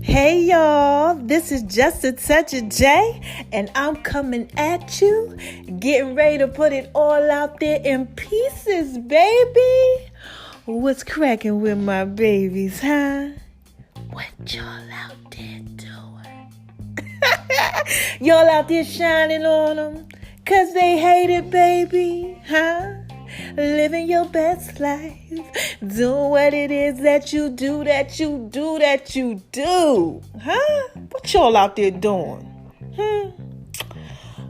Hey y'all, this is Just a Touch of J, and I'm coming at you, getting ready to put it all out there in pieces, baby. What's cracking with my babies, huh? What y'all out there doing? Y'all out there shining on them, 'cause they hate it, baby, huh? Living your best life, doing what it is that you do, huh? What y'all out there doing?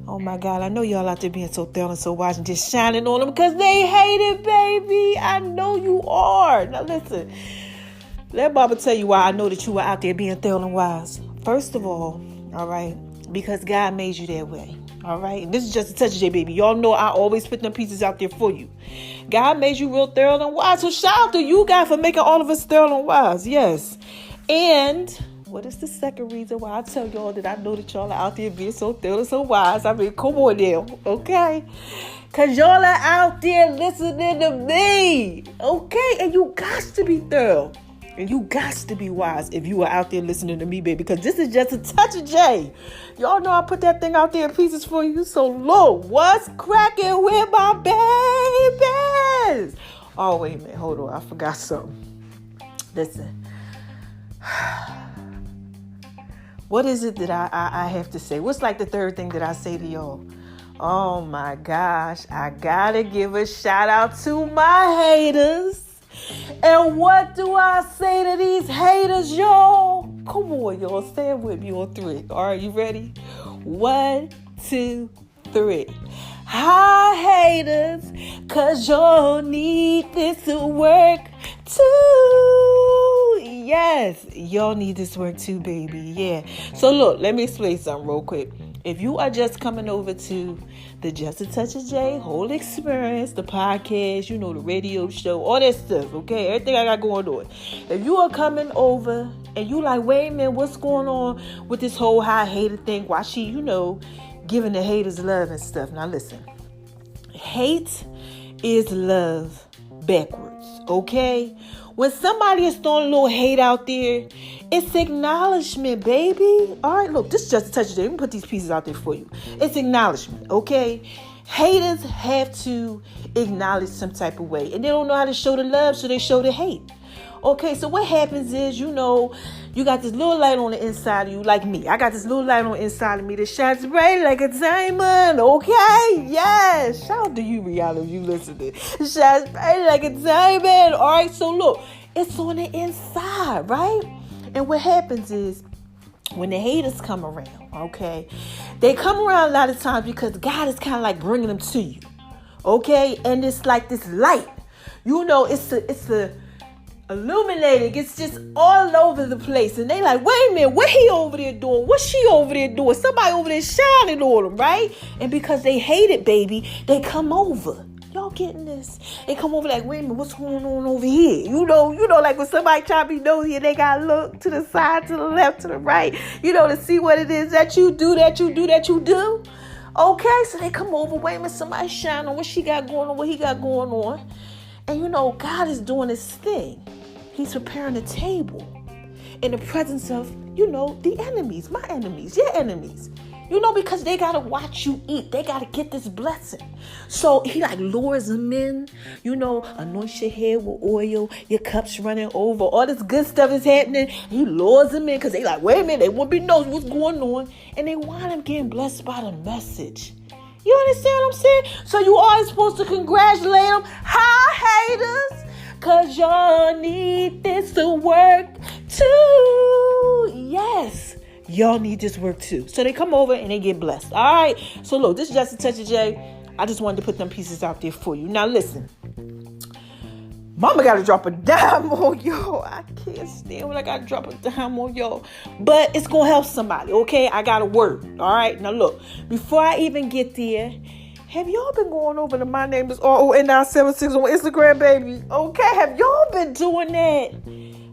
Oh my God, I know y'all out there being so thorough and so wise and just shining on them because they hate it, baby. I know you are. Now listen, let Baba tell you why I know that you are out there being thorough and wise. First of all right, because God made you that way. All right. And this is Just a Touch of J, baby. Y'all know I always put them pieces out there for you. God made you real thorough and wise. So shout out to you, God, for making all of us thorough and wise. Yes. And what is the second reason why I tell y'all that I know that y'all are out there being so thorough and so wise? I mean, come on now. Okay. Because y'all are out there listening to me. Okay. And you got to be thorough. And you got to be wise if you are out there listening to me, baby, because this is Just a Touch of J. Y'all know I put that thing out there in pieces for you. So look, what's cracking with my babies? Oh, wait a minute. Hold on. I forgot something. Listen. What is it that I have to say? What's like the third thing that I say to y'all? Oh, my gosh. I got to give a shout out to my haters. And what do I say to these haters, y'all? Come on, y'all. Stand with me on 3. All right, you ready? 1, 2, 3. Hi, haters, 'cause y'all need this to work too. Yes, y'all need this work too, baby. Yeah. So look, let me explain something real quick. If you are just coming over to the Just a Touch of J whole experience, the podcast, the radio show, all that stuff, okay? Everything I got going on. If you are coming over and you like, wait a minute, what's going on with this whole high hater thing? Why she, giving the haters love and stuff. Now listen, hate is love backwards, okay? When somebody is throwing a little hate out there, it's acknowledgement, baby. All right, look, this is Just a Touch of J. Let me put these pieces out there for you. It's acknowledgement, okay? Haters have to acknowledge some type of way. And they don't know how to show the love, so they show the hate. Okay, so what happens is, you got this little light on the inside of you, like me. I got this little light on the inside of me that shines bright like a diamond, okay? Yes. Shout out to you, Rihanna, if you listening. It shines bright like a diamond. All right, so look, it's on the inside, right? And what happens is, when the haters come around, okay, they come around a lot of times because God is kind of like bringing them to you, okay? And it's like this light, it's a illuminating. It's just all over the place. And they like, wait a minute, what he over there doing? What's she over there doing? Somebody over there shining on them, right? And because they hate it, baby, they come over. Y'all getting this? They come over like, wait a minute, what's going on over here? Like when somebody try to be nosy and they gotta look to the side, to the left, to the right, to see what it is that you do. Okay, so they come over, wait a minute, somebody shine on what she got going on, what he got going on. And God is doing this thing. He's preparing a table in the presence of, the enemies, my enemies, your enemies. Because they got to watch you eat. They got to get this blessing. So he lures them in, anoint your head with oil, your cup's running over. All this good stuff is happening. He lures them in because they like, wait a minute, they won't be knows what's going on. And they want them getting blessed by the message. You understand what I'm saying? So you always supposed to congratulate them. Hi, haters. Because y'all need this to work too. Yes. Y'all need this work too. So they come over and they get blessed. All right. So look, this is Just a Touch of J. I just wanted to put them pieces out there for you. Now listen. Mama got to drop a dime on y'all. I can't stand when I got to drop a dime on y'all. But it's going to help somebody, okay? I got a word, all right? Now, look, before I even get there, have y'all been going over to My Name is RON976 on Instagram, baby? Okay, have y'all been doing that?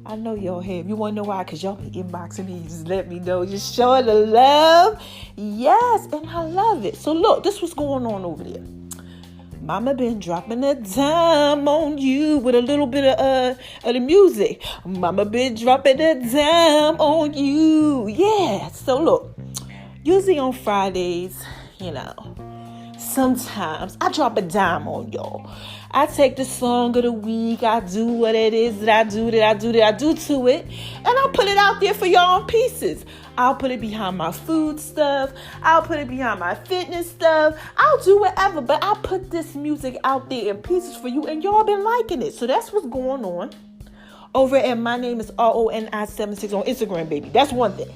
I know y'all have. You want to know why? Because y'all be inboxing me. Just let me know. Just showing the love. Yes, and I love it. So, look, this was going on over there. Mama been dropping a dime on you with a little bit of the music. Mama been dropping a dime on you. Yeah. So look, usually on Fridays, sometimes I drop a dime on y'all. I take the song of the week. I do what it is that I do to it. And I'll put it out there for y'all in pieces. I'll put it behind my food stuff. I'll put it behind my fitness stuff. I'll do whatever. But I'll put this music out there in pieces for you. And y'all been liking it. So that's what's going on over at my name is RONI76 on Instagram, baby. That's one thing.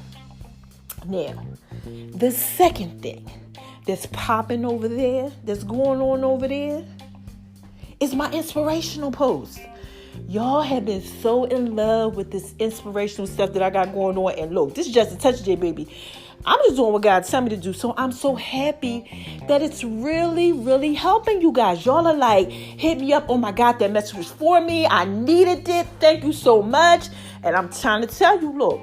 Now, the second thing that's popping over there, that's going on over there, is my inspirational post. Y'all have been so in love with this inspirational stuff that I got going on. And look, this is just a touch, J, baby. I'm just doing what God told me to do. So I'm so happy that it's really, really helping you guys. Y'all are like, hit me up. Oh my God, that message was for me. I needed it. Thank you so much. And I'm trying to tell you, look,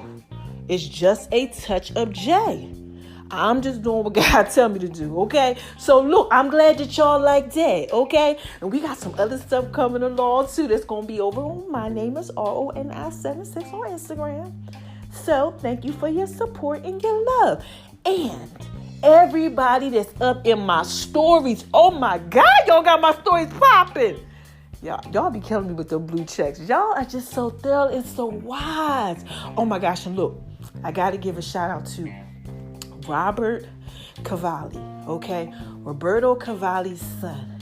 it's just a touch of J. I'm just doing what God tell me to do, okay? So, look, I'm glad that y'all like that, okay? And we got some other stuff coming along, too, that's going to be over on my name is RONI76 on Instagram. So, thank you for your support and your love. And everybody that's up in my stories, oh, my God, y'all got my stories popping. Y'all be killing me with the blue checks. Y'all are just so thorough and so wise. Oh, my gosh, and look, I got to give a shout-out to Robert Cavalli, okay? Roberto Cavalli's son.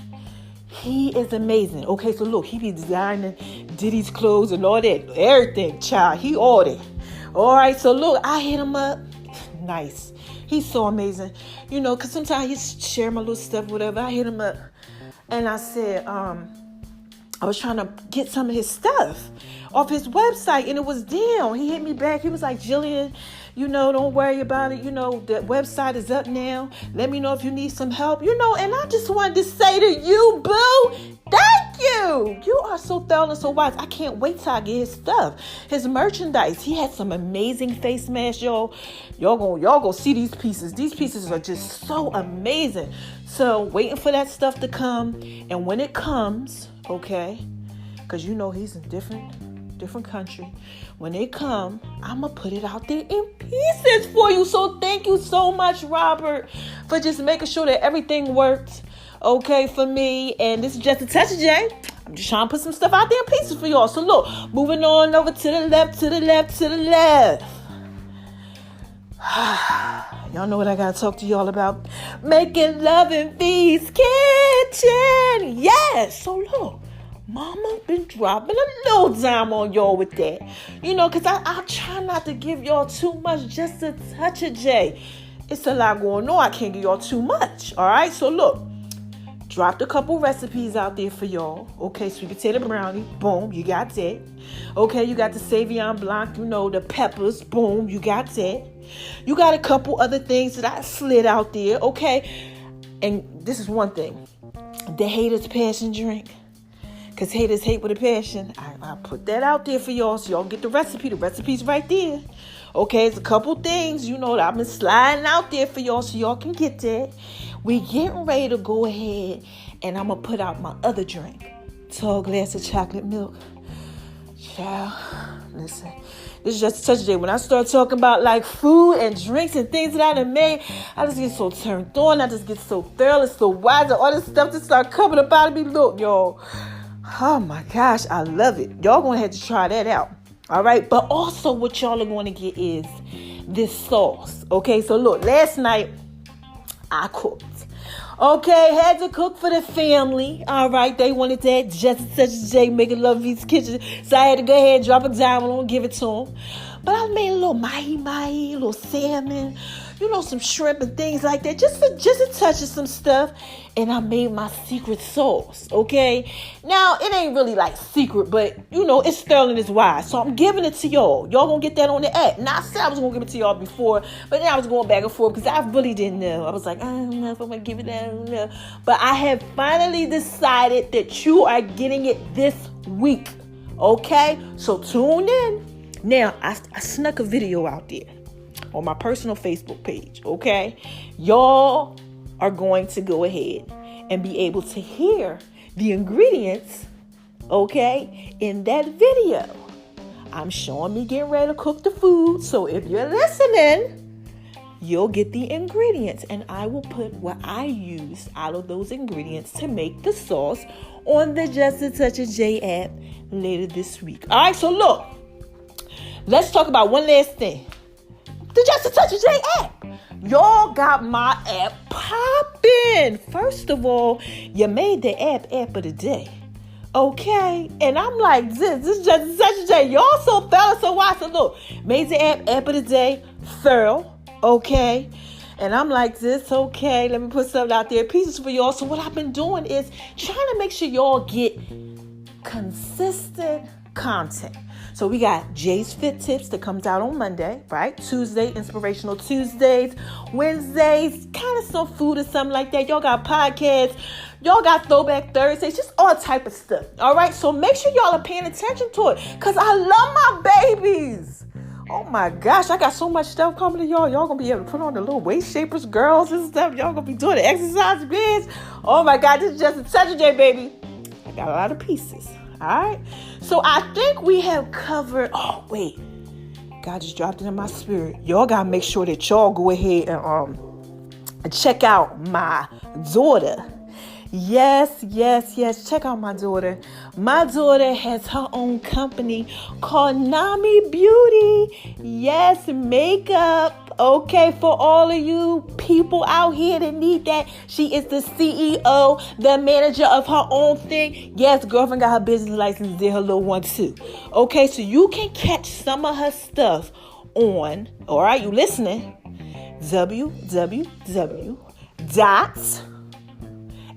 He is amazing. Okay, so look, he be designing Diddy's clothes and all that. Everything, child. He ordered. All right, so look, I hit him up. Nice. He's so amazing. Because sometimes he share my little stuff, whatever. I hit him up. And I said, I was trying to get some of his stuff off his website, and it was down. He hit me back. He was like, Jillian, don't worry about it. The website is up now. Let me know if you need some help. And I just wanted to say to you, boo, thank you. You are so thorough and so wise. I can't wait till I get his stuff. His merchandise. He had some amazing face masks, y'all. Y'all go see these pieces. These pieces are just so amazing. So waiting for that stuff to come. And when it comes, okay, because he's in different country. When they come, I'm going to put it out there in pieces for you. So thank you so much, Robert, for just making sure that everything worked, okay, for me. And this is just a touch of J. I'm just trying to put some stuff out there in pieces for y'all. So look, moving on over to the left. Y'all know what I got to talk to y'all about. Making love in V's kitchen. Yes. So look. Mama been dropping a little dime on y'all with that. Because I try not to give y'all too much, just a touch of J. It's a lot going on. I can't give y'all too much. All right? So, look. Dropped a couple recipes out there for y'all. Okay, sweet potato brownie. Boom, you got that. Okay, you got the Savion Blanc, the peppers. Boom, you got that. You got a couple other things that I slid out there. Okay? And this is one thing. The haters' passion drink. Because haters hate with a passion. I put that out there for y'all so y'all get the recipe. The recipe's right there. Okay, it's a couple things, that I've been sliding out there for y'all so y'all can get that. We getting ready to go ahead and I'm going to put out my other drink. Tall glass of chocolate milk. Child, listen. This is just a touch of day. When I start talking about like food and drinks and things that I done made, I just get so turned on. I just get so thorough and so wise. And all this stuff just start coming up out of me. Look, y'all. Oh my gosh, I love it. Y'all gonna have to try that out. All right. But also what y'all are going to get is this sauce. Okay. So look, last night I cooked. Okay. Had to cook for the family. All right. They wanted that. Just such as Jay making love V's kitchen. So I had to go ahead and drop a dime on them and give it to them. But I made a little mahi-mahi, a little salmon, some shrimp and things like that. Just a touch of some stuff. And I made my secret sauce, okay? Now, it ain't really like secret, but, it's Sterling is wise. So I'm giving it to y'all. Y'all gonna get that on the app. Now, I said I was gonna give it to y'all before, but then I was going back and forth because I really didn't know. I was like, I don't know if I'm gonna give it out. I don't know. But I have finally decided that you are getting it this week, okay? So tune in. Now, I snuck a video out there on my personal Facebook page, okay? Y'all are going to go ahead and be able to hear the ingredients, okay, in that video. I'm showing me getting ready to cook the food. So if you're listening, you'll get the ingredients. And I will put what I use out of those ingredients to make the sauce on the Just a Touch of J app later this week. All right, so look. Let's talk about one last thing. The Just a Touch of J app. Y'all got my app popping. First of all, you made the app of the day. Okay? And I'm like, this is Just a Touch of J. Y'all so thorough, so why? So look, made the app of the day, thorough. Okay? And I'm like this, okay, let me put something out there, pieces for y'all. So what I've been doing is trying to make sure y'all get consistent content. So we got Jay's Fit Tips that comes out on Monday, right? Tuesday, Inspirational Tuesdays. Wednesdays, kind of some food or something like that. Y'all got podcasts. Y'all got Throwback Thursdays. Just all type of stuff. All right? So make sure y'all are paying attention to it because I love my babies. Oh my gosh, I got so much stuff coming to y'all. Y'all gonna be able to put on the little waist shapers, girls and stuff. Y'all gonna be doing the exercise beds. Oh my God, this is Just a Touch of J, baby. I got a lot of pieces. All right, so I think we have covered. Oh wait, God just dropped it in my spirit. Y'all gotta make sure that y'all go ahead and check out my daughter. Yes. Check out my daughter. My daughter has her own company called Nami Beauty. Yes, makeup. Okay, for all of you people out here that need that. She is the CEO, the manager of her own thing. Yes, girlfriend got her business license, did her little one too. Okay, so you can catch some of her stuff on, all right, you listening?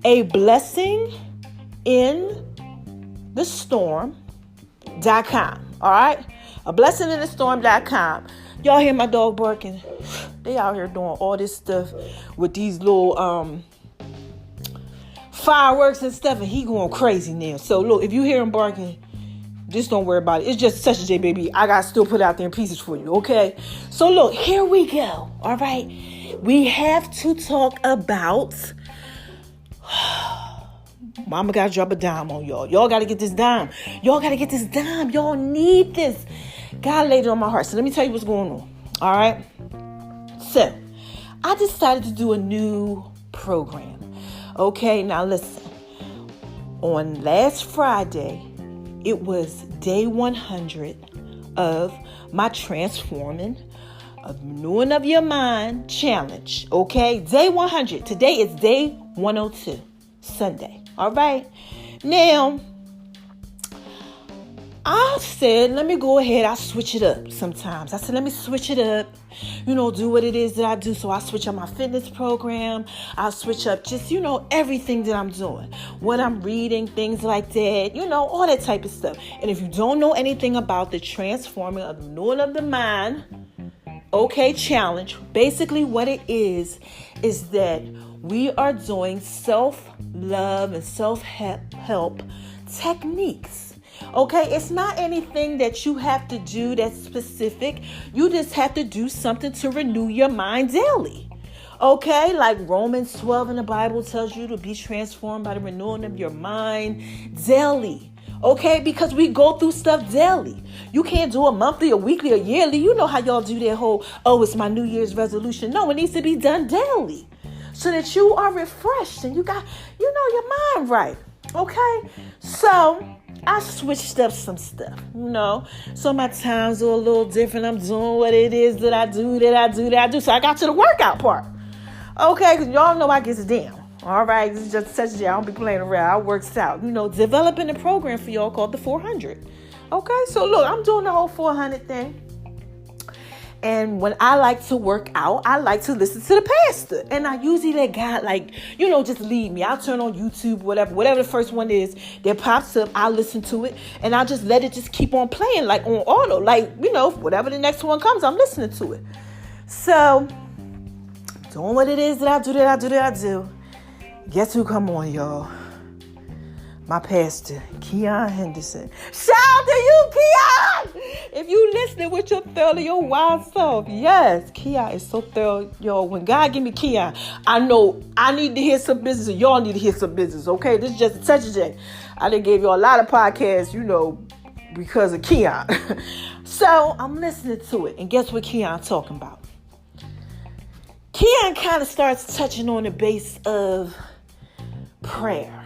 ablessinginthestorm.com. All right? ablessinginthestorm.com. Y'all hear my dog barking? They out here doing all this stuff with these little fireworks and stuff, and he going crazy now. So look, if you hear him barking, just don't worry about it. It's just such a J, baby. I got to still put out there in pieces for you, okay? So look, here we go. All right? We have to talk about... Mama got to drop a dime on y'all. Y'all got to get this dime. Y'all need this. God laid it on my heart. So let me tell you what's going on. All right? So, I decided to do a new program. Okay, now listen. On last Friday, it was day 100 of my Transforming, of Renewing of Your Mind challenge. Okay, day 100. Today is day 102, Sunday. All right. Now, I said, let me go ahead. I switch it up sometimes. I said, let me switch it up. Do what it is that I do. So I switch up my fitness program. I switch up just, everything that I'm doing. What I'm reading, things like that. All that type of stuff. And if you don't know anything about the Transforming of the Renewing of the Mind, okay, challenge, basically what it is that we are doing self-love and self-help techniques. Okay, it's not anything that you have to do that's specific. You just have to do something to renew your mind daily. Okay, like Romans 12 in the Bible tells you to be transformed by the renewing of your mind daily. Okay, because we go through stuff daily. You can't do a monthly or weekly or yearly. You know how y'all do that whole, it's my New Year's resolution. No, it needs to be done daily so that you are refreshed and you got, your mind right. Okay, so I switched up some stuff, so my times are a little different. I'm doing what it is that I do. So I got to the workout part. Okay, because y'all know I gets down. All right, this is just such a I don't be playing around. I works out, developing a program for y'all called the 400. Okay, so look, I'm doing the whole 400 thing. And when I like to work out, I like to listen to the pastor. And I usually let God, just lead me. I'll turn on YouTube, whatever the first one is that pops up, I'll listen to it. And I'll just let it just keep on playing, like on auto. Whatever the next one comes, I'm listening to it. So, doing what it is that I do. Guess who come on, y'all? my pastor, Keon Henderson. Shout out to you, Keon! If you listening with your thoroughly, your wild self. Yes, Keon is so thorough. Yo, when God give me Keon, I know I need to hear some business and y'all need to hear some business, okay? This is just a touch of J. I done gave you a lot of podcasts, because of Keon. So I'm listening to it. And guess what Keon talking about? Keon kind of starts touching on the base of prayer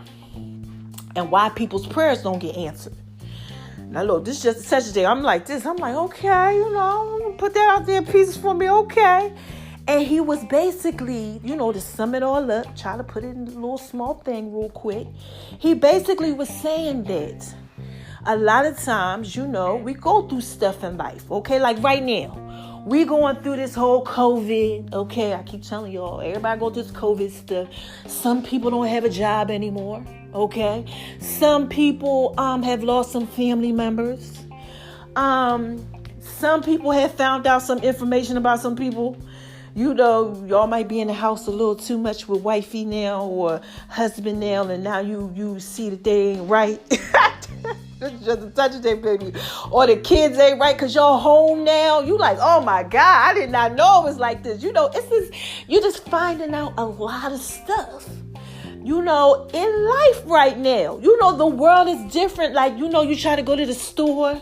and why people's prayers don't get answered. Now look, this is just a touch of day. I'm like, okay, I'm gonna put that out there in pieces for me, okay. And he was basically, to sum it all up, try to put it in a little small thing real quick. He basically was saying that a lot of times, we go through stuff in life, okay? Like right now, we going through this whole COVID, okay? I keep telling y'all, everybody go through this COVID stuff. Some people don't have a job anymore, okay? Some people have lost some family members. Some people have found out some information about some people. Y'all might be in the house a little too much with wifey now or husband now, and now you see that they ain't right. It's just a touch of their baby. Or the kids ain't right because y'all home now. You like, oh my God, I did not know it was like this. You're just finding out a lot of stuff. In life right now. The world is different. Like, you try to go to the store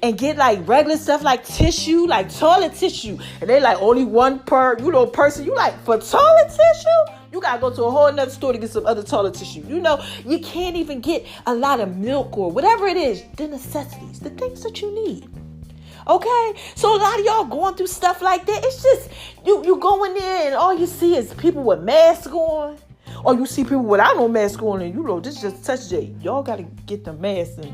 and get like regular stuff like tissue, like toilet tissue. And they like only one per, person. You like, for toilet tissue? You got to go to a whole nother store to get some other toilet tissue. You can't even get a lot of milk or whatever it is, the necessities, the things that you need. Okay? So a lot of y'all going through stuff like that. It's just, you go in there and all you see is people with masks on. Or you see people without no mask on and, this is just a touch J. Y'all got to get the mask and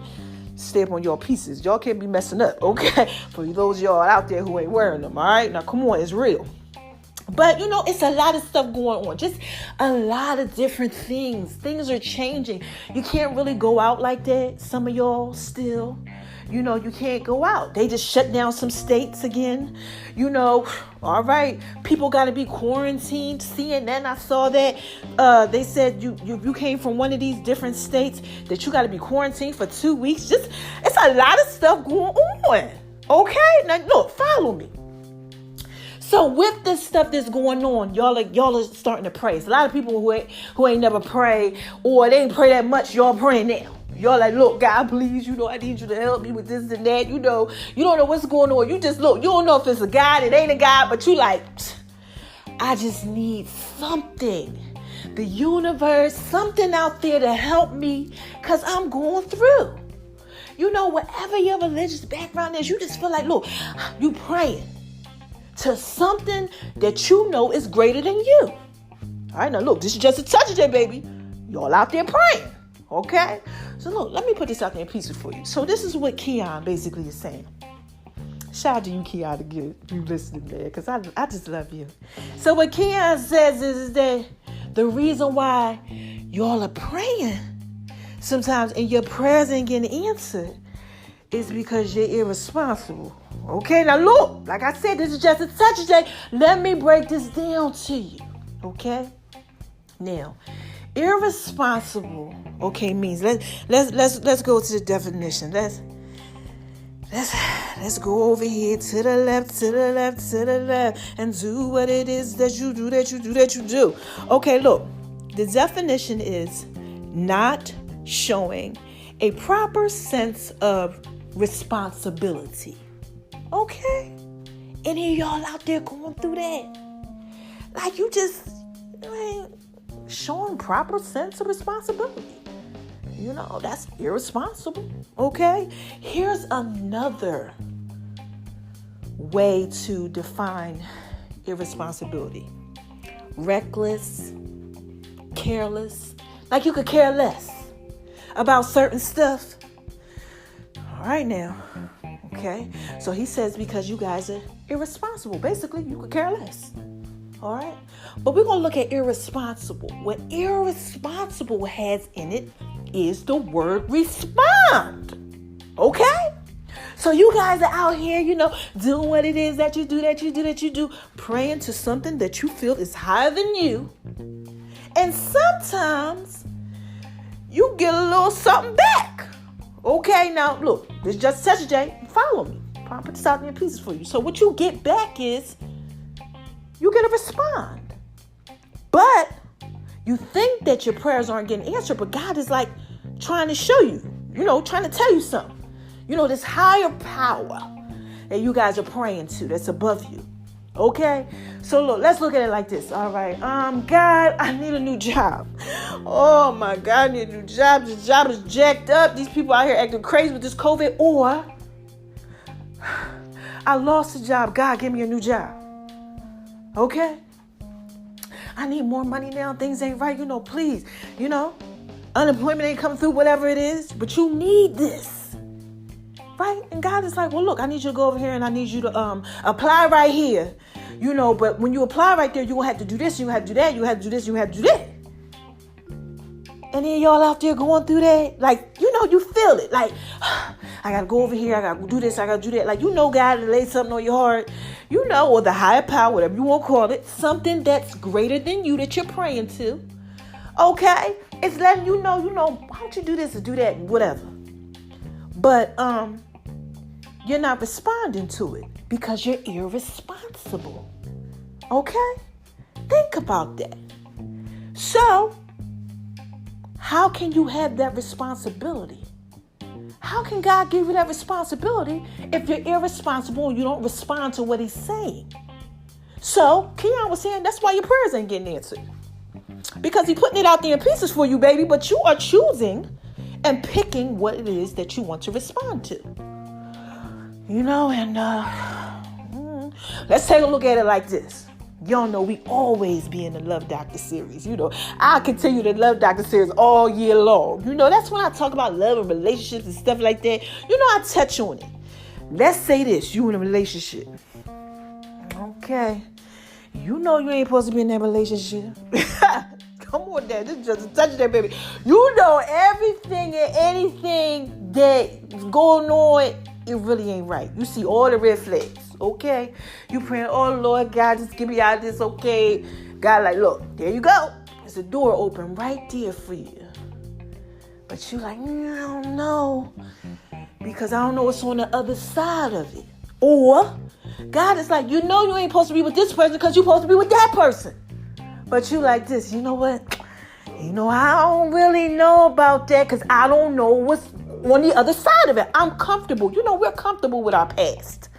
stay up on your pieces. Y'all can't be messing up, okay? For those of y'all out there who ain't wearing them, all right? Now, come on, it's real. But, it's a lot of stuff going on. Just a lot of different things. Things are changing. You can't really go out like that. Some of y'all still, you can't go out. They just shut down some states again. All right. People got to be quarantined. CNN, I saw that. They said you came from one of these different states that you got to be quarantined for 2 weeks. It's a lot of stuff going on. Okay? Now, look, follow me. So with this stuff that's going on, y'all are starting to pray. It's a lot of people who ain't never prayed or they ain't pray that much. Y'all praying now. Y'all like, look, God, please, I need you to help me with this and that. You don't know what's going on. You just look. You don't know if it's a God, it ain't a God, but you like, I just need something. The universe, something out there to help me because I'm going through. Whatever your religious background is, you just feel like, look, you praying to something that is greater than you. All right, now look, this is just a touch of that, baby. Y'all out there praying, okay? So look, let me put this out there in pieces for you. So this is what Keon basically is saying. Shout out to you, Keon, to get you listening, man, because I just love you. So what Keon says is that the reason why y'all are praying sometimes and your prayers ain't getting answered is because you're irresponsible. Okay, now look, like I said, this is just a touch of J. Let me break this down to you. Okay? Now, irresponsible, okay, means let's go to the definition. Let's go over here to the left, and do what it is that you do. Okay, look, the definition is not showing a proper sense of responsibility. Okay? Any of y'all out there going through that? Like you ain't showing proper sense of responsibility. That's irresponsible. Okay? Here's another way to define irresponsibility. Reckless, careless. Like you could care less about certain stuff. All right now. Okay? So he says because you guys are irresponsible. Basically, you could care less. All right? But we're going to look at irresponsible. What irresponsible has in it is the word respond. Okay? So you guys are out here, doing what it is that you do, praying to something that you feel is higher than you. And sometimes you get a little something back. Okay, now look, this is just Touch J. Follow me. I'll put this out in pieces for you. So what you get back is you get to respond. But you think that your prayers aren't getting answered, but God is like trying to show you, trying to tell you something. This higher power that you guys are praying to that's above you. Okay? So look, let's look at it like this. All right. God, I need a new job. Oh my God, I need a new job. This job is jacked up. These people out here acting crazy with this COVID. Or I lost a job. God, give me a new job. Okay? I need more money now. Things ain't right. Please. Unemployment ain't coming through, whatever it is. But you need this. Right? And God is like, well, look, I need you to go over here and I need you to apply right here. But when you apply right there, you're going to have to do this, you have to do that, you have to do this, you have to do that. And then y'all out there going through that, like, you feel it. Like, I got to go over here, I got to do this, I got to do that. Like, God to lay something on your heart, or the higher power, whatever you want to call it, something that's greater than you that you're praying to. Okay? It's letting you know, why don't you do this or do that, whatever. But, you're not responding to it because you're irresponsible. Okay? Think about that. So, how can you have that responsibility? How can God give you that responsibility if you're irresponsible and you don't respond to what he's saying? So, Keon was saying that's why your prayers ain't getting answered. Because he's putting it out there in pieces for you, baby, but you are choosing and picking what it is that you want to respond to. Let's take a look at it like this. Y'all know we always be in the Love Doctor series. I continue the Love Doctor series all year long. That's when I talk about love and relationships and stuff like that. I touch on it. Let's say this, you in a relationship. Okay. You ain't supposed to be in that relationship. Come on, Dad. This is just a touch that, baby. Everything and anything that's going on, it really ain't right. You see all the red flags, okay? You praying, oh, Lord, God, just get me out of this, okay? God, like, look, there you go. There's a door open right there for you. But you like, I don't know. Because I don't know what's on the other side of it. Or God is like, you ain't supposed to be with this person because you're supposed to be with that person. But you like this, you know what? I don't really know about that because I don't know what's on the other side of it. I'm comfortable. We're comfortable with our past.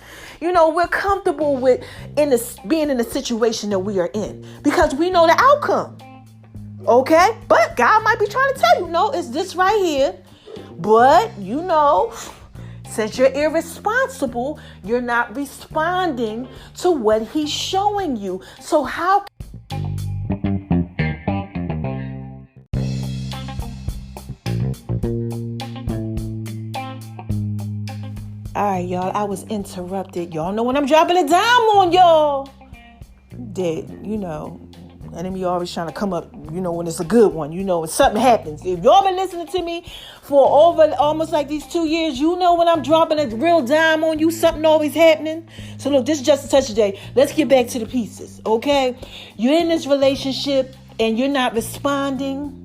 We're comfortable with being in the situation that we are in because we know the outcome. Okay? But God might be trying to tell you, no, it's this right here. But, since you're irresponsible, you're not responding to what he's showing you. So how all right, y'all, I was interrupted. Y'all know when I'm dropping a dime on y'all. That, enemy always trying to come up, when it's a good one, when something happens. If y'all been listening to me for over almost like these 2 years, when I'm dropping a real dime on you, something always happening. So look, this is just a touch today. Let's get back to the pieces, okay? You're in this relationship and you're not responding.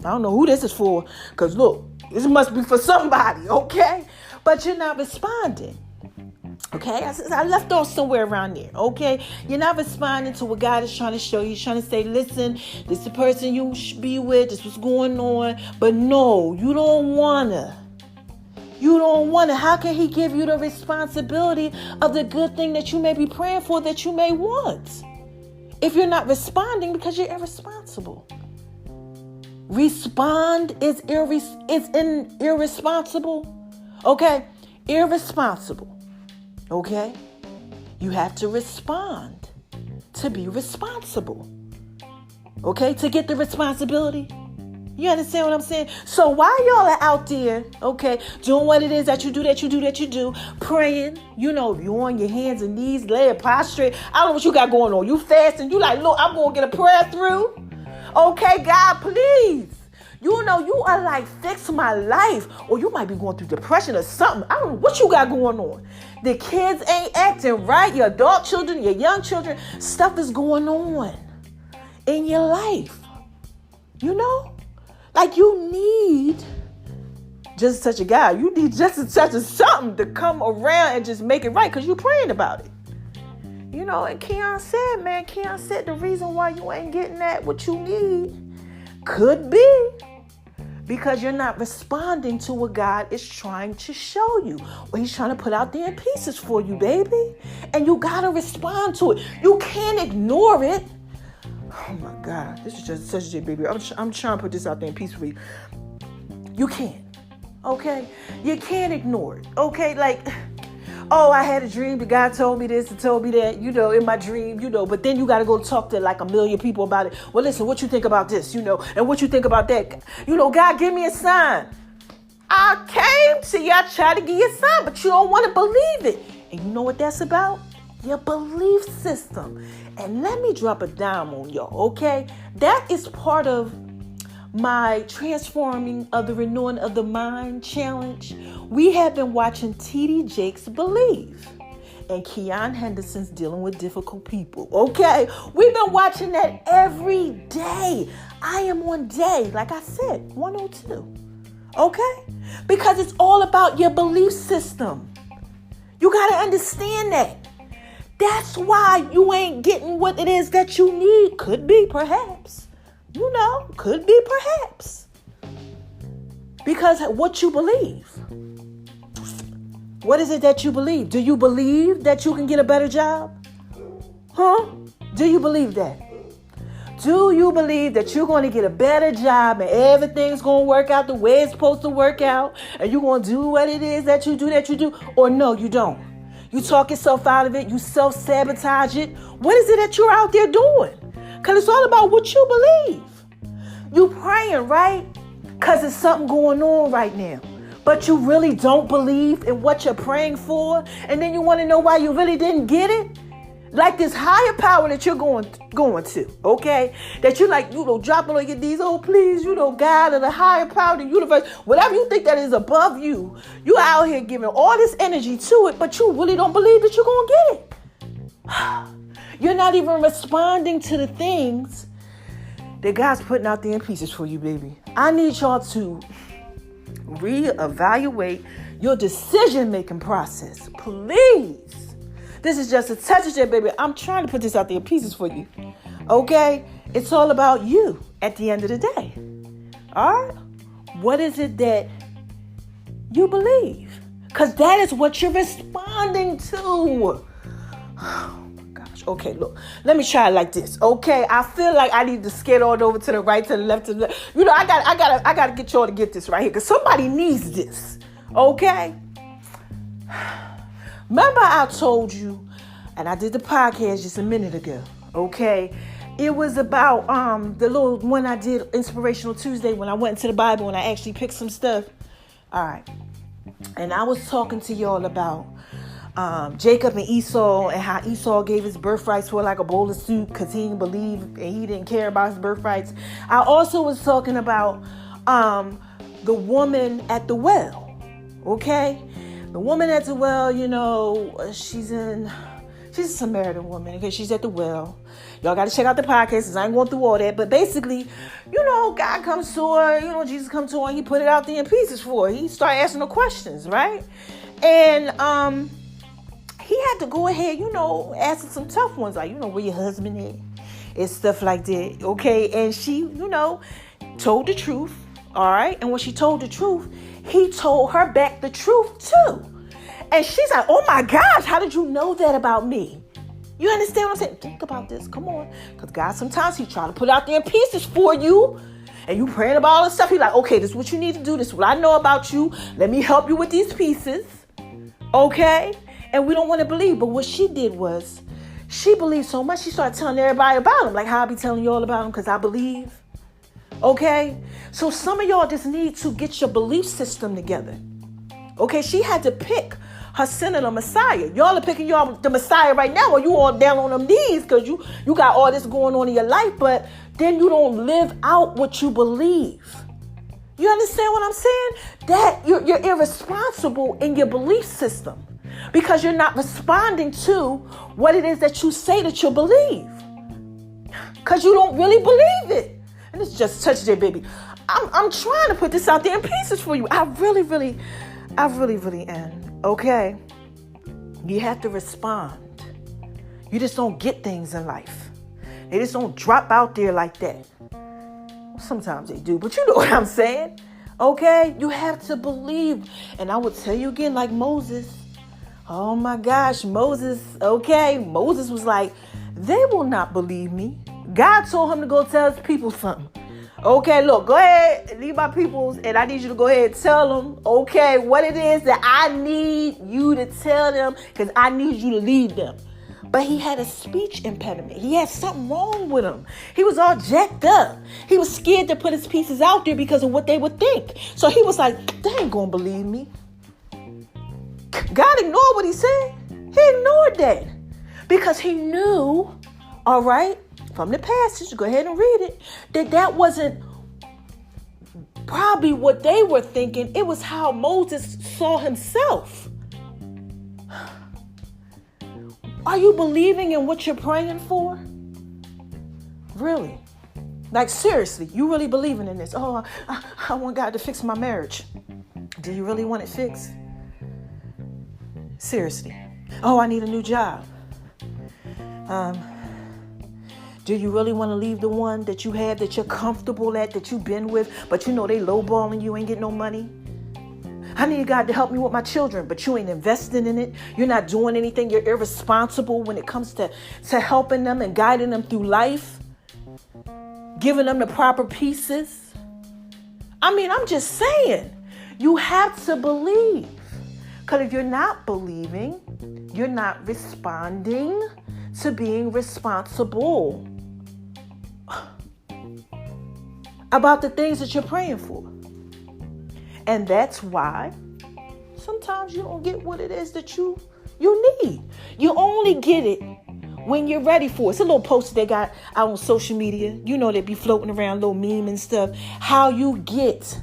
I don't know who this is for, because look, this must be for somebody, okay? But you're not responding. Okay, I left off somewhere around there. Okay, you're not responding to what God is trying to show you. He's trying to say, listen, this is the person you should be with. This is what's going on. But no, you don't wanna. You don't wanna. How can he give you the responsibility of the good thing that you may be praying for, that you may want, if you're not responding because you're irresponsible? Respond is irresponsible. Okay, irresponsible. Okay, you have to respond to be responsible. Okay, to get the responsibility. You understand what I'm saying? So while y'all are out there, okay, doing what it is that you do, praying, you on your hands and knees, laying prostrate. I don't know what you got going on. You fasting, you like, look, I'm going to get a prayer through. Okay, God, please. You are like, fix my life. Or you might be going through depression or something. I don't know what you got going on. The kids ain't acting right. Your adult children, your young children, stuff is going on in your life. Like, you need just such a guy. You need just such a something to come around and just make it right because you're praying about it. You know, and Keon said the reason why you ain't getting that what you need could be because you're not responding to what God is trying to show you. What he's trying to put out there in pieces for you, baby. And you got to respond to it. You can't ignore it. Oh, my God. This is just such a baby. I'm trying to put this out there in pieces for you. You can't. Okay? You can't ignore it. Okay? Like, oh, I had a dream. The guy told me this and told me that, you know, in my dream, you know. But then you got to go talk to like a million people about it. Well, listen, what you think about this, you know, and what you think about that? You know, God, give me a sign. I came to you. I tried to give you a sign, but you don't want to believe it. And you know what that's about? Your belief system. And let me drop a dime on y'all, okay? That is part of my Transforming of the Renewing of the Mind challenge. We have been watching T.D. Jakes Believe. And Keon Henderson's dealing with difficult people, okay? We've been watching that every day. I am on day, like I said, 102, okay? Because it's all about your belief system. You got to understand that. That's why you ain't getting what it is that you need. Could be, perhaps. You know, could be, perhaps. Because what you believe. What is it that you believe? Do you believe that you can get a better job? Huh? Do you believe that? Do you believe that you're going to get a better job and everything's going to work out the way it's supposed to work out and you're going to do what it is that you do? Or no, you don't. You talk yourself out of it. You self-sabotage it. What is it that you're out there doing? Because it's all about what you believe. You praying, right? Because there's something going on right now. But you really don't believe in what you're praying for. And then you want to know why you really didn't get it. Like this higher power that you're going to, okay? That you like, you know, dropping on your knees, oh, please, you know, God or the higher power, the universe, whatever you think that is above you, you out here giving all this energy to it, but you really don't believe that you're going to get it. You're not even responding to the things that God's putting out there in pieces for you, baby. I need y'all to reevaluate your decision-making process, please. This is just a touch of it, baby. I'm trying to put this out there in pieces for you. Okay? It's all about you at the end of the day. All right? What is it that you believe? Because that is what you're responding to. Oh, my gosh. Okay, look. Let me try it like this. Okay? I feel like I need to skate on over to the right, to the left, to the left. You know, I gotta get y'all to get this right here. Because somebody needs this. Okay? Remember I told you, and I did the podcast just a minute ago, okay? It was about the little one I did, Inspirational Tuesday, when I went into the Bible and I actually picked some stuff. All right. And I was talking to y'all about Jacob and Esau and how Esau gave his birthrights for like a bowl of soup because he didn't believe and he didn't care about his birthrights. I also was talking about the woman at the well, okay? The woman at the well, you know, she's a Samaritan woman, okay? She's at the well. Y'all got to check out the podcast because I ain't going through all that. But basically, you know, God comes to her, you know, Jesus comes to her and he put it out there in pieces for her. He started asking her questions, right? And he had to go ahead, you know, ask her some tough ones, like, you know, where your husband is and stuff like that, okay? And she, you know, told the truth, all right? And when she told the truth, he told her back the truth too. And she's like, oh my gosh, how did you know that about me? You understand what I'm saying? Think about this. Come on. Because God, sometimes he try to put out there in pieces for you. And you praying about all this stuff. He's like, okay, this is what you need to do. This is what I know about you. Let me help you with these pieces. Okay? And we don't want to believe. But what she did was, she believed so much, she started telling everybody about him. Like how I be telling you all about him because I believe. Okay? So some of y'all just need to get your belief system together. Okay? She had to pick her son and the Messiah. Y'all are picking y'all the Messiah right now, or you all down on them knees because you got all this going on in your life, but then you don't live out what you believe. You understand what I'm saying? That you're irresponsible in your belief system because you're not responding to what it is that you say that you believe because you don't really believe it. And it's just touch there, baby. I'm trying to put this out there in pieces for you. I really am. Okay? You have to respond. You just don't get things in life. They just don't drop out there like that. Sometimes they do, but you know what I'm saying. Okay? You have to believe. And I would tell you again, like Moses. Oh my gosh, Moses. Okay? Moses was like, they will not believe me. God told him to go tell his people something. Okay, look, go ahead, leave my peoples, and I need you to go ahead and tell them, okay, what it is that I need you to tell them, because I need you to lead them. But he had a speech impediment. He had something wrong with him. He was all jacked up. He was scared to put his pieces out there because of what they would think. So he was like, they ain't gonna believe me. God ignored what he said. He ignored that because he knew, all right, from the passage, go ahead and read it, that wasn't probably what they were thinking. It was how Moses saw himself. Are you believing in what you're praying for? Really? Like, seriously, you really believing in this? Oh, I want God to fix my marriage. Do you really want it fixed? Seriously. Oh, I need a new job. Do you really want to leave the one that you have, that you're comfortable at, that you've been with, but you know they lowballing you, ain't get no money? I need God to help me with my children, but you ain't investing in it. You're not doing anything. You're irresponsible when it comes to helping them and guiding them through life, giving them the proper pieces. I mean, I'm just saying, you have to believe. Because if you're not believing, you're not responding to being responsible about the things that you're praying for. And that's why sometimes you don't get what it is that you need. You only get it when you're ready for it. It's a little post they got out on social media. You know, they be floating around, little meme and stuff. How you get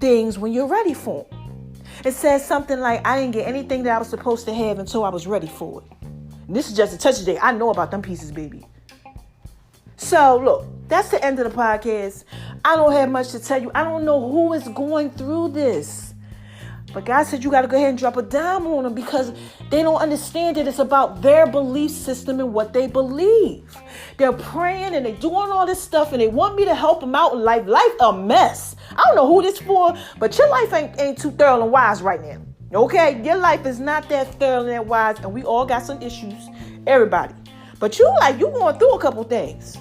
things when you're ready for them. It says something like, I didn't get anything that I was supposed to have until I was ready for it. And this is just a touch of day. I know about them pieces, baby. So, look, that's the end of the podcast. I don't have much to tell you. I don't know who is going through this. But God said you got to go ahead and drop a dime on them because they don't understand that it's about their belief system and what they believe. They're praying and they're doing all this stuff and they want me to help them out in life. Life a mess. I don't know who this for, but your life ain't too thorough and wise right now. Okay? Your life is not that thorough and that wise, and we all got some issues. Everybody. But you going through a couple things.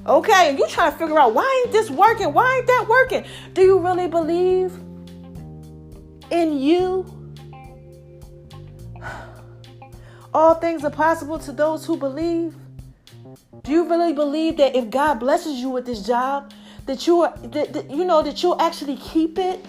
Okay? And you trying to figure out, why ain't this working? Why ain't that working? Do you really believe in you? All things are possible to those who believe. Do you really believe that if God blesses you with this job, that you'll actually keep it?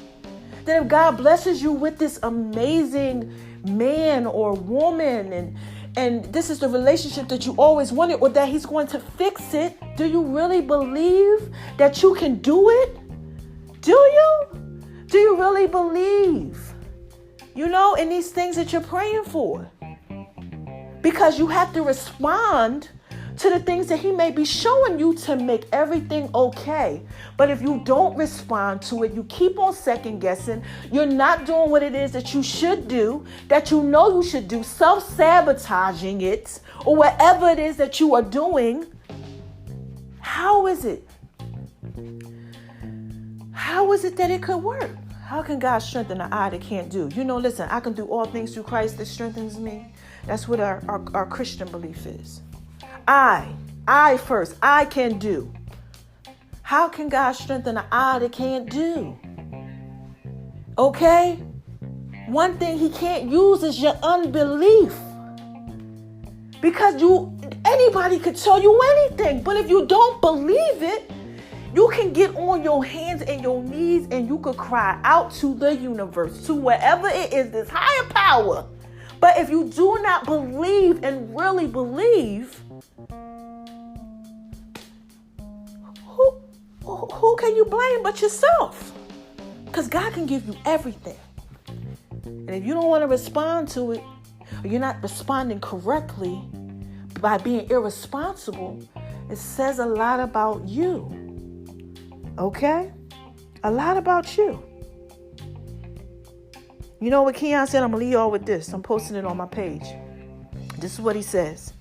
That if God blesses you with this amazing man or woman and this is the relationship that you always wanted, or that he's going to fix it, do you really believe that you can do it? Do you? Do you really believe, in these things that you're praying for? Because you have to respond to the things that he may be showing you to make everything okay. But if you don't respond to it, you keep on second guessing, you're not doing what it is that you should do, that you know you should do, self-sabotaging it, or whatever it is that you are doing, how is it? How is it that it could work? How can God strengthen an eye that can't do? Listen, I can do all things through Christ that strengthens me. That's what our Christian belief is. I first, I can do. How can God strengthen an eye that can't do? Okay? One thing he can't use is your unbelief. Because anybody could tell you anything, but if you don't believe it, you can get on your hands and your knees and you could cry out to the universe, to wherever it is, this higher power. But if you do not believe and really believe, who can you blame but yourself? Because God can give you everything. And if you don't want to respond to it, or you're not responding correctly by being irresponsible, it says a lot about you. Okay? A lot about you. You know what Keon said? I'm going to leave y'all with this. I'm posting it on my page. This is what he says.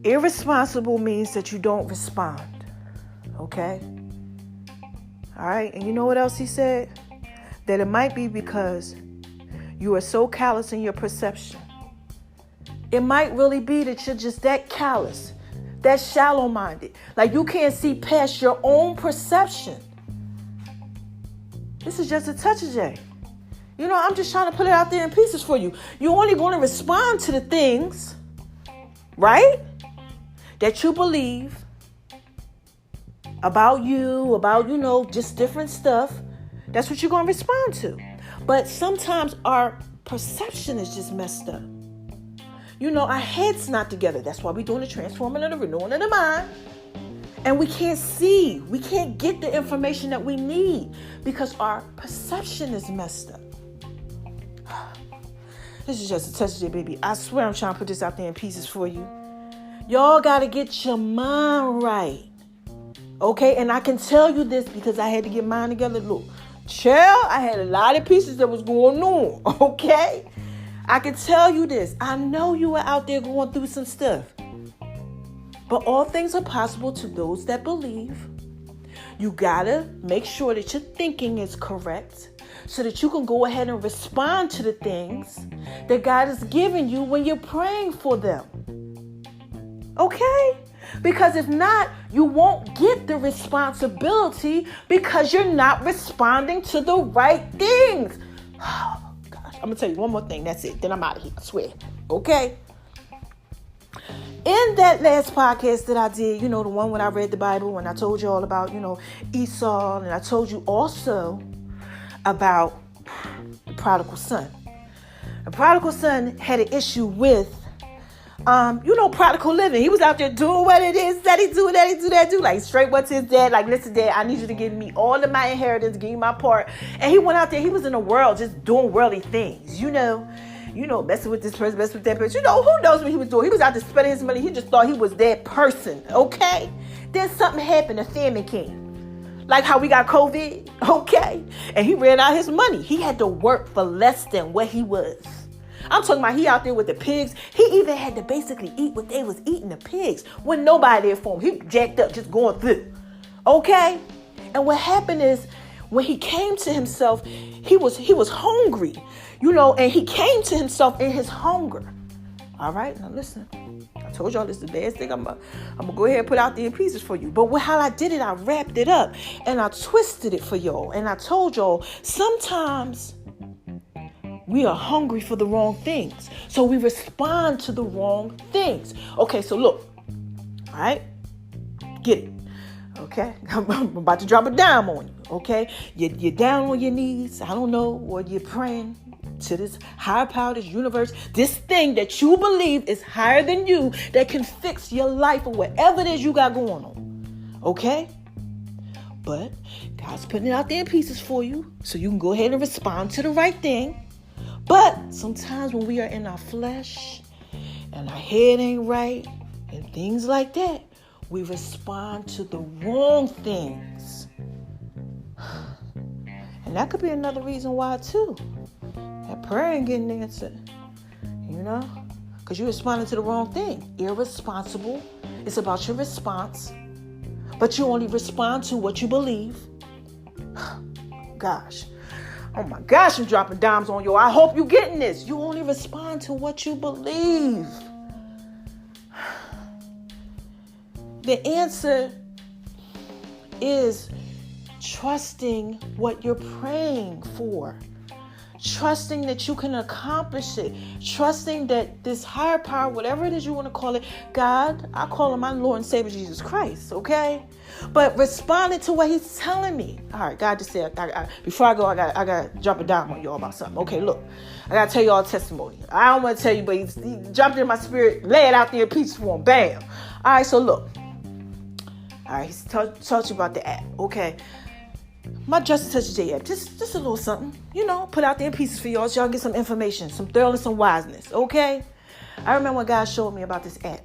Irresponsible means that you don't respond. Okay? All right? And you know what else he said? That it might be because you are so callous in your perception. It might really be that you're just that callous, that shallow-minded. Like you can't see past your own perception. This is just a touch of J. You know, I'm just trying to put it out there in pieces for you. You're only going to respond to the things, right, that you believe about you, about, just different stuff. That's what you're going to respond to. But sometimes our perception is just messed up. Our head's not together. That's why we're doing the transforming of the renewing of the mind. And we can't see. We can't get the information that we need because our perception is messed up. This is just a touch of it, baby. I swear I'm trying to put this out there in pieces for you. Y'all got to get your mind right. Okay? And I can tell you this because I had to get mine together. Look, child, I had a lot of pieces that was going on. Okay? I can tell you this. I know you were out there going through some stuff. But all things are possible to those that believe. You got to make sure that your thinking is correct so that you can go ahead and respond to the things that God has given you when you're praying for them. Okay? Because if not, you won't get the responsibility because you're not responding to the right things. Oh, gosh. I'm going to tell you one more thing. That's it. Then I'm out of here. I swear. Okay? In that last podcast that I did, the one when I read the Bible and I told you all about, Esau, and I told you also about the prodigal son. The prodigal son had an issue with, prodigal living. He was out there doing what it is that he do, like straight what to his dad, like, listen, Dad, I need you to give me all of my inheritance, give me my part. And he went out there, he was in the world just doing worldly things, messing with this person, messing with that person. Who knows what he was doing? He was out there spending his money. He just thought he was that person, okay? Then something happened, a famine came. Like how we got COVID, okay? And he ran out his money. He had to work for less than what he was. I'm talking about he out there with the pigs. He even had to basically eat what they was eating, the pigs, when nobody there for him. He jacked up, just going through, okay? And what happened is, when he came to himself, he was hungry, and he came to himself in his hunger. All right, now listen. I told y'all this is the last thing I'm gonna go ahead and put out there in pieces for you. But how I did it, I wrapped it up and I twisted it for y'all. And I told y'all sometimes we are hungry for the wrong things, so we respond to the wrong things. Okay, so look, all right, get it. Okay, I'm about to drop a dime on you. Okay, you're down on your knees. I don't know, or you're praying to this higher power, this universe, this thing that you believe is higher than you, that can fix your life or whatever it is you got going on. Okay, but God's putting it out there in pieces for you, so you can go ahead and respond to the right thing. But sometimes when we are in our flesh and our head ain't right and things like that, we respond to the wrong things. And that could be another reason why too. That prayer ain't getting answered. Because you responded to the wrong thing. Irresponsible. It's about your response. But you only respond to what you believe. Gosh. Oh my gosh, I'm dropping dimes on you. I hope you're getting this. You only respond to what you believe. The answer is trusting what you're praying for. Trusting that you can accomplish it. Trusting that this higher power, whatever it is you want to call it, God, I call him my Lord and Savior Jesus Christ, okay? But responding to what he's telling me. All right, God just said, before I go, I got to drop a dime on y'all about something. Okay, look, I got to tell y'all a testimony. I don't want to tell you, but he dropped it in my spirit, lay it out there in pieces for him, bam. All right, so look. All right, he's told you about the app, okay? My Just Touch J app, just a little something, put out there in pieces for y'all so y'all get some information, some thoroughness, some wiseness, okay? I remember when God showed me about this app.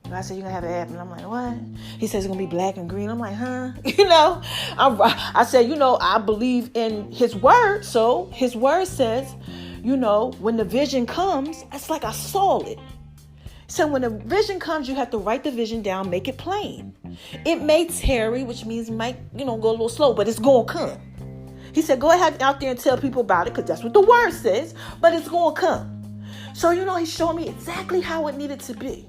And I said, you're going to have an app. And I'm like, what? He says it's going to be black and green. I'm like, huh? I said, I believe in his word. So his word says, when the vision comes, it's like I saw it. So when the vision comes, you have to write the vision down, make it plain. It may tarry, which means it might, go a little slow, but it's going to come. He said, go ahead out there and tell people about it because that's what the word says, but it's going to come. So, he showed me exactly how it needed to be.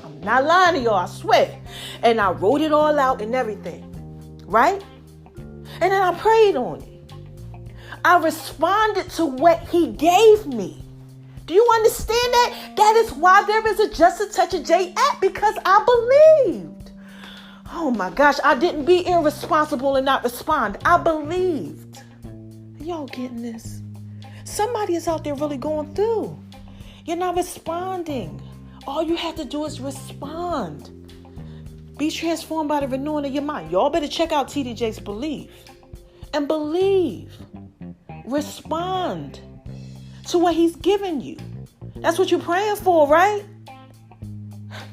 I'm not lying to y'all, I swear. And I wrote it all out and everything, right? And then I prayed on it. I responded to what he gave me. Do you understand that? That is why there is a Just a Touch of J app, because I believed. Oh my gosh, I didn't be irresponsible and not respond. I believed. Y'all getting this? Somebody is out there really going through. You're not responding. All you have to do is respond. Be transformed by the renewing of your mind. Y'all better check out TDJ's Believe. And believe. Respond to what he's given you. That's what you're praying for, right?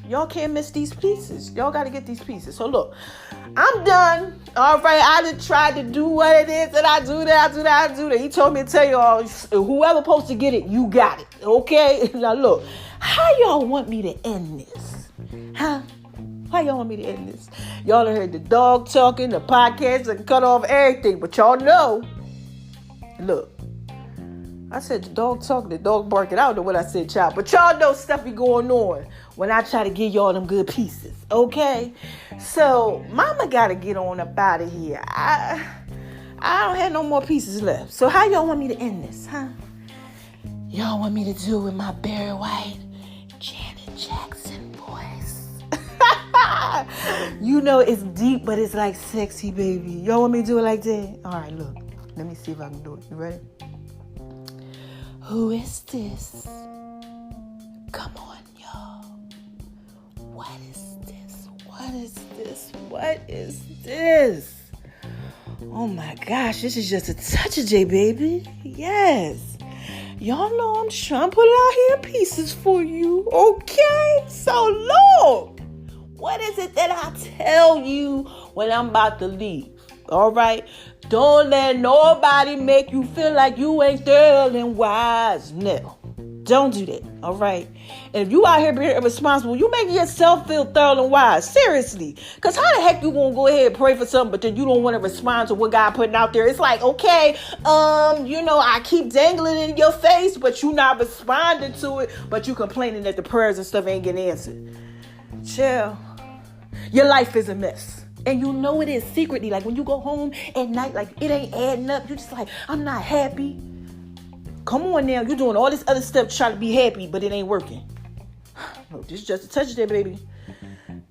Y'all can't miss these pieces. Y'all got to get these pieces. So look, I'm done. All right, I done tried to do what it is that I do that. He told me to tell y'all, whoever supposed to get it, you got it. Okay? Now look, how y'all want me to end this? Huh? How y'all want me to end this? Y'all done heard the dog talking, the podcast, and cut off everything. But y'all know, look, I said the dog talking, the dog barking. I don't know what I said, child. But y'all know stuff be going on when I try to give y'all them good pieces. Okay? So, mama got to get on up out of here. I don't have no more pieces left. So, how y'all want me to end this, huh? Y'all want me to do it with my Barry White, Janet Jackson voice. It's deep, but it's like sexy, baby. Y'all want me to do it like that? All right, look. Let me see if I can do it. You ready? Who is this? Come on, y'all. What is this? What is this? What is this? Oh my gosh, this is just a touch of J, baby. Yes. Y'all know I'm trying to put it out here in pieces for you. Okay? So look. What is it that I tell you when I'm about to leave? All right? Don't let nobody make you feel like you ain't thorough wise. No. Don't do that. All right? And if you out here being irresponsible, you making yourself feel thorough and wise. Seriously. Because how the heck you going to go ahead and pray for something, but then you don't want to respond to what God putting out there? It's like, okay, I keep dangling in your face, but you not responding to it, but you complaining that the prayers and stuff ain't getting answered. Chill. Your life is a mess. And you know it is secretly. Like when you go home at night, like it ain't adding up. You're just like, I'm not happy. Come on now. You're doing all this other stuff trying to be happy, but it ain't working. Look, this is just a touch there, baby.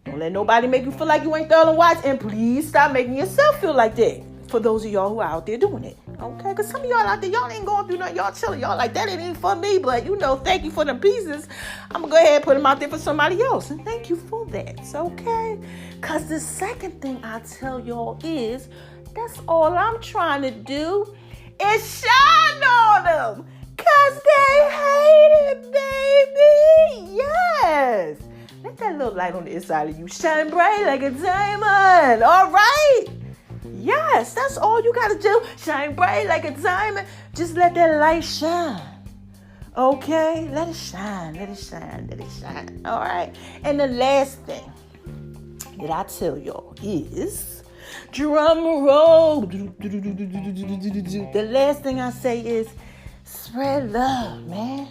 Don't let nobody make you feel like you ain't thorough and wise. And please stop making yourself feel like that. For those of y'all who are out there doing it. Okay? Because some of y'all out there, y'all ain't going through nothing. Y'all chilling. Y'all like, that ain't for me. But, thank you for the pieces. I'm going to go ahead and put them out there for somebody else. And thank you for that. Okay? Because the second thing I tell y'all is, that's all I'm trying to do is shine on them. Because they hate it, baby. Yes. Let that little light on the inside of you shine bright like a diamond. All right? Yes, that's all you got to do. Shine bright like a diamond. Just let that light shine. Okay? Let it shine. Let it shine. Let it shine. All right? And the last thing that I tell y'all is, drum roll. The last thing I say is, spread love, man.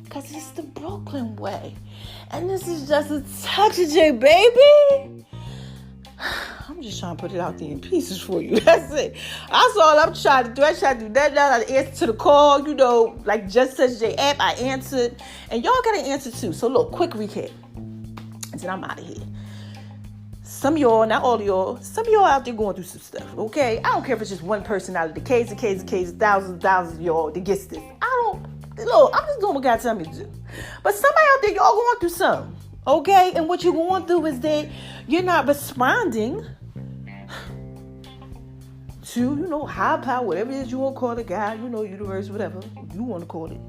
Because it's the Brooklyn way. And this is just a touch of J, baby. I'm just trying to put it out there in pieces for you. That's it. That's all I'm trying to do. I try to do that. I answer to the call, like Just Touch J app. I answered. And y'all got to answer too. So look, quick recap. And then I'm out of here. Some of y'all, not all of y'all, some of y'all out there going through some stuff, okay? I don't care if it's just one person out of the case, thousands of y'all that gets this. I'm just doing what God tell me to do. But somebody out there, y'all going through something, okay? And what you're going through is that you're not responding to, high power, whatever it is you want to call it, God, universe, whatever you want to call it.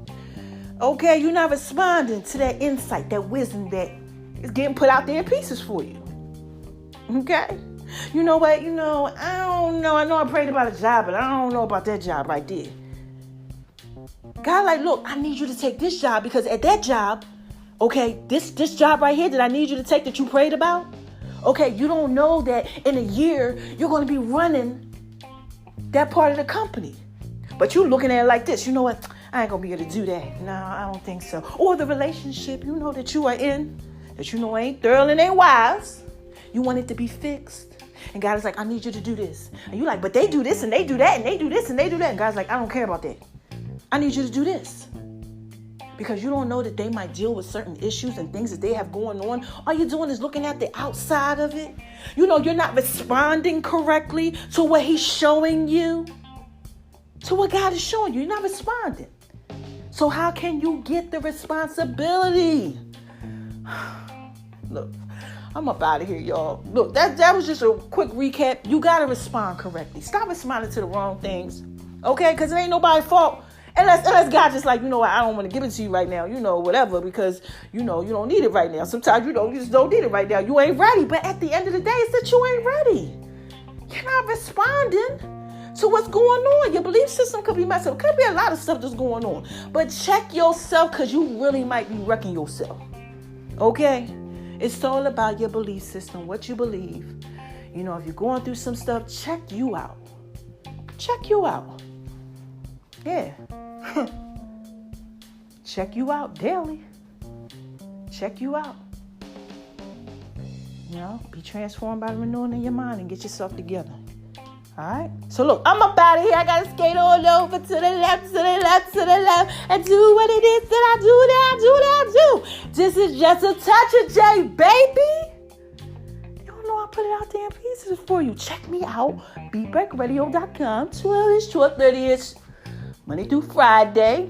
Okay, you're not responding to that insight, that wisdom that It's getting put out there in pieces for you. Okay? You know what? I don't know. I know I prayed about a job, but I don't know about that job right there. God like, look, I need you to take this job because at that job, okay, this job right here that I need you to take that you prayed about, okay, you don't know that in a year you're going to be running that part of the company. But you looking at it like this, you know what? I ain't going to be able to do that. No, I don't think so. Or the relationship, that you are in, that ain't thorough and ain't wise. You want it to be fixed. And God is like, I need you to do this. And you like, but they do this and they do that and they do this and they do that. And God's like, I don't care about that. I need you to do this. Because you don't know that they might deal with certain issues and things that they have going on. All you're doing is looking at the outside of it. You're not responding correctly to what he's showing you. To what God is showing you. You're not responding. So how can you get the responsibility? Look, I'm up out of here, y'all. Look, that was just a quick recap. You got to respond correctly. Stop responding to the wrong things. Okay? Because it ain't nobody's fault. Unless God just like, I don't want to give it to you right now, whatever, because, you don't need it right now. Sometimes, you just don't need it right now. You ain't ready. But at the end of the day, it's that you ain't ready. You're not responding to what's going on. Your belief system could be messed up. Could be a lot of stuff that's going on. But check yourself because you really might be wrecking yourself. Okay? It's all about your belief system, what you believe. If you're going through some stuff, check you out. Check you out. Yeah. Check you out daily. Check you out. Be transformed by the renewing of your mind and get yourself together. All right? So look, I'm up out of here. I got to skate all over to the left, to the left, to the left, and do what it is that I do. This is just a touch of J, baby. You don't know I put it out there in pieces for you. Check me out. BeatBreakRadio.com. 12-ish, 12:30-ish. Monday through Friday.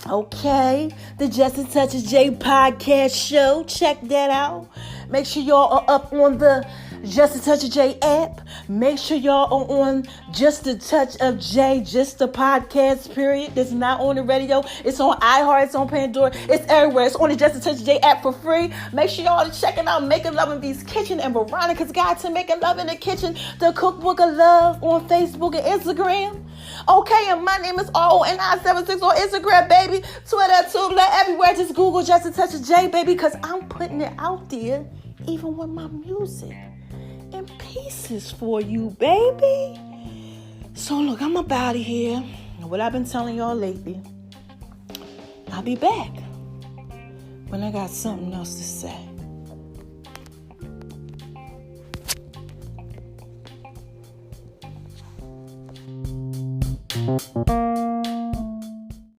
Okay. The Just a Touch of J podcast show. Check that out. Make sure y'all are up on the Just a Touch of J app. Make sure y'all are on Just a Touch of J, just the podcast, period. That's not on the radio. It's on iHeart. It's on Pandora. It's everywhere. It's on the Just a Touch of J app for free. Make sure y'all are checking out Making Love in B's Kitchen and Veronica's Guide to Making Love in the Kitchen, the Cookbook of Love on Facebook and Instagram. Okay, and my name is RONI76 on Instagram, baby. Twitter, Tumblr, everywhere. Just Google Just a Touch of J, baby, because I'm putting it out there, even with my music in pieces for you, baby. So look, I'm up out of here. And what I've been telling y'all lately, I'll be back when I got something else to say.